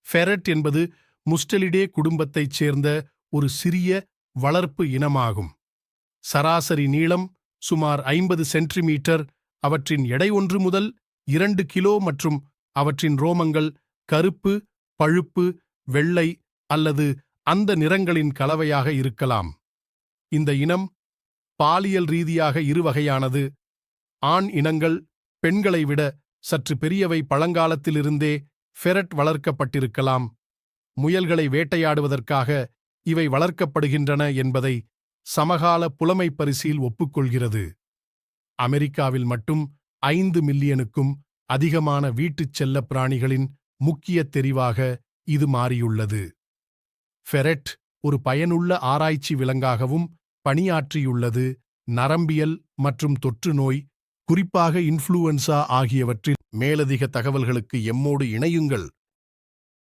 Ferret என்பது முஸ்டெலிடே குடும்பத்தைச் சேர்ந்த ஒரு சிறிய வளர்ப்பு இனமாகும். சராசரி நீளம் சுமார் 50 சென்டிமீட்டர், அவற்றின் எடை 1 முதல் 2 கிலோ மற்றும் அவற்றின் ரோமங்கள் கருப்பு, பழுப்பு, வெள்ளை அல்லது அந்த நிறங்களின் கலவையாக இருக்கலாம். இந்த இனம் பாலியல் ரீதியாக இருவகையானது. ஆண் இனங்கள் பெண்களை விட சற்று பெரியவை. பழங்காலத்திலிருந்தே ஃபெரட் வளர்க்கப்பட்டிருக்கலாம். முயல்களை வேட்டையாடுவதற்காக இவை வளர்க்கப்படுகின்றன என்பதை சமகால புலமைப் பரிசில் ஒப்புக்கொள்கிறது. அமெரிக்காவில் மட்டும் 5 மில்லியனுக்கும் அதிகமான வீட்டுச் செல்லப் பிராணிகளின் முக்கிய தெரிவாக இது மாறியுள்ளது. ஃபெரட் ஒரு பயனுள்ள ஆராய்ச்சி விலங்காகவும் பணியாற்றியுள்ளது. நரம்பியல் மற்றும் தொற்று நோய், குறிப்பாக இன்ஃப்ளூவன்சா ஆகியவற்றில் மேலதிக தகவல்களுக்கு எம்மோடு இணையுங்கள்.